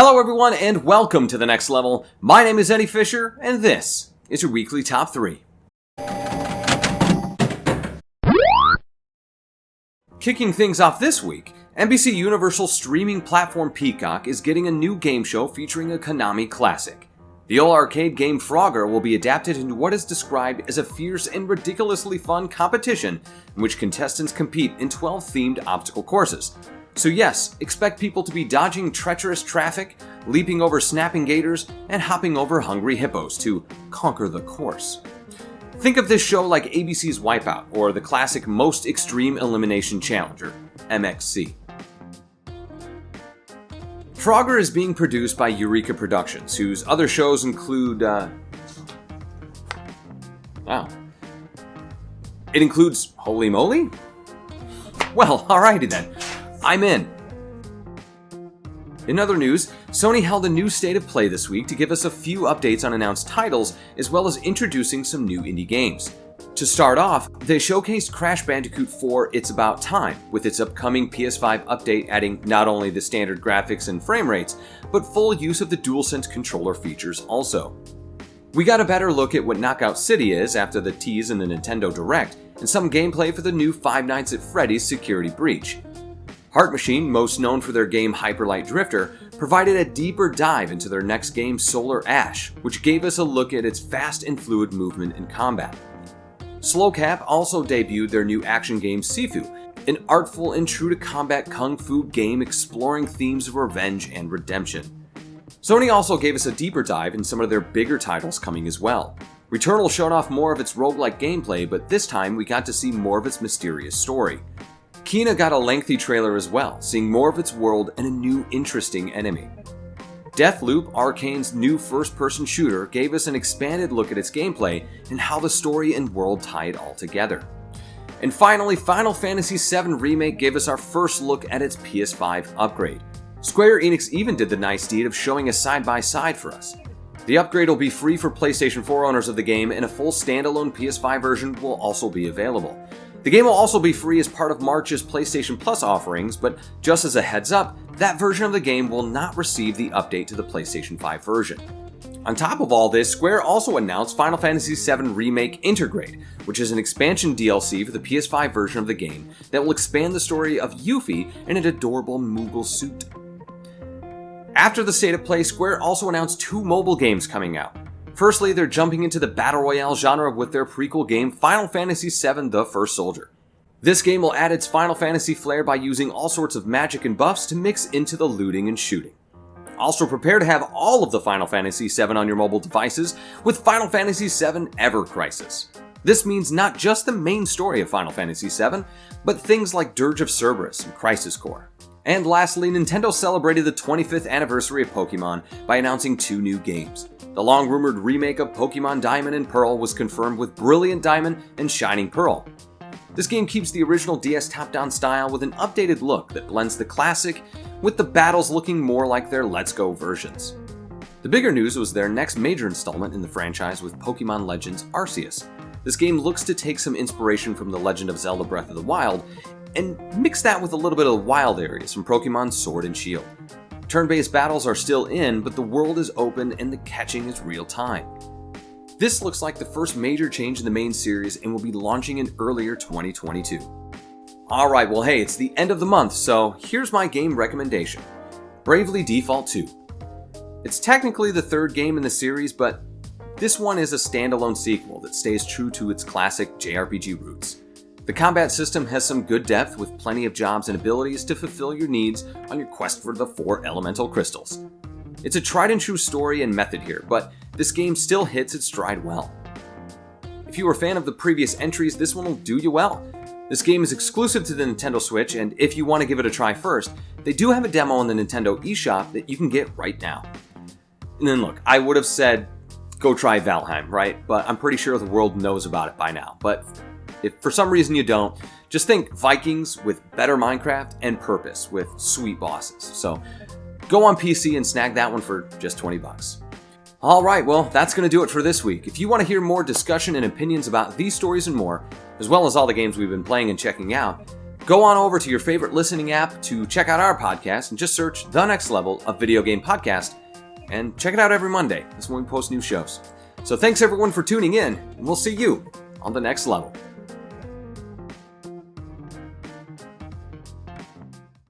Hello everyone and welcome to The Next Level. My name is Eddie Fisher and this is your weekly top 3. Kicking things off this week, NBC Universal streaming platform Peacock is getting a new game show featuring a Konami classic. The old arcade game Frogger will be adapted into what is described as a fierce and ridiculously fun competition in which contestants compete in 12 themed obstacle courses. So yes, expect people to be dodging treacherous traffic, leaping over snapping gators, and hopping over hungry hippos to conquer the course. Think of this show like ABC's Wipeout or the classic Most Extreme Elimination Challenger, MXC. Frogger is being produced by Eureka Productions, whose other shows include, It includes Holy Moly? Well, alrighty then. I'm in. In other news, Sony held a new State of Play this week to give us a few updates on announced titles, as well as introducing some new indie games. To start off, they showcased Crash Bandicoot 4 It's About Time, with its upcoming PS5 update adding not only the standard graphics and frame rates, but full use of the DualSense controller features also. We got a better look at what Knockout City is after the tease in the Nintendo Direct, and some gameplay for the new Five Nights at Freddy's Security Breach. Heart Machine, most known for their game Hyper Light Drifter, provided a deeper dive into their next game Solar Ash, which gave us a look at its fast and fluid movement in combat. Slowcap also debuted their new action game Sifu, an artful and true-to-combat kung fu game exploring themes of revenge and redemption. Sony also gave us a deeper dive in some of their bigger titles coming as well. Returnal showed off more of its roguelike gameplay, but this time we got to see more of its mysterious story. Kena got a lengthy trailer as well, seeing more of its world and a new interesting enemy. Deathloop, Arcane's new first-person shooter, gave us an expanded look at its gameplay and how the story and world tie it all together. And finally, Final Fantasy VII Remake gave us our first look at its PS5 upgrade. Square Enix even did the nice deed of showing a side-by-side for us. The upgrade will be free for PlayStation 4 owners of the game, and a full standalone PS5 version will also be available. The game will also be free as part of March's PlayStation Plus offerings, but just as a heads up, that version of the game will not receive the update to the PlayStation 5 version. On top of all this, Square also announced Final Fantasy VII Remake Intergrade, which is an expansion DLC for the PS5 version of the game that will expand the story of Yuffie in an adorable Moogle suit. After the State of Play, Square also announced 2 mobile games coming out. Firstly, they're jumping into the Battle Royale genre with their prequel game Final Fantasy VII The First Soldier. This game will add its Final Fantasy flair by using all sorts of magic and buffs to mix into the looting and shooting. Also prepare to have all of the Final Fantasy VII on your mobile devices with Final Fantasy VII Ever Crisis. This means not just the main story of Final Fantasy VII, but things like Dirge of Cerberus and Crisis Core. And lastly, Nintendo celebrated the 25th anniversary of Pokemon by announcing 2 new games. The long-rumored remake of Pokemon Diamond and Pearl was confirmed with Brilliant Diamond and Shining Pearl. This game keeps the original DS top-down style with an updated look that blends the classic with the battles looking more like their Let's Go versions. The bigger news was their next major installment in the franchise with Pokemon Legends Arceus. This game looks to take some inspiration from The Legend of Zelda Breath of the Wild and mix that with a little bit of wild areas from Pokemon Sword and Shield. Turn-based battles are still in, but the world is open and the catching is real-time. This looks like the first major change in the main series and will be launching in earlier 2022. Alright, well hey, it's the end of the month, so here's my game recommendation. Bravely Default 2. It's technically the 3rd game in the series, but this one is a standalone sequel that stays true to its classic JRPG roots. The combat system has some good depth with plenty of jobs and abilities to fulfill your needs on your quest for the 4 elemental crystals. It's a tried and true story and method here, but this game still hits its stride well. If you were a fan of the previous entries, this one will do you well. This game is exclusive to the Nintendo Switch, and if you want to give it a try first, they do have a demo on the Nintendo eShop that you can get right now. And then look, I would have said go try Valheim, right? But I'm pretty sure the world knows about it by now. But if for some reason you don't, just think Vikings with better Minecraft and purpose with sweet bosses. So go on PC and snag that one for just $20. Alright, well, that's going to do it for this week. If you want to hear more discussion and opinions about these stories and more, as well as all the games we've been playing and checking out, Go on over to your favorite listening app to check out our podcast and just search The Next Level, a video game podcast, and check it out every Monday. That's when we post new shows. So thanks everyone for tuning in, and we'll see you on The Next Level.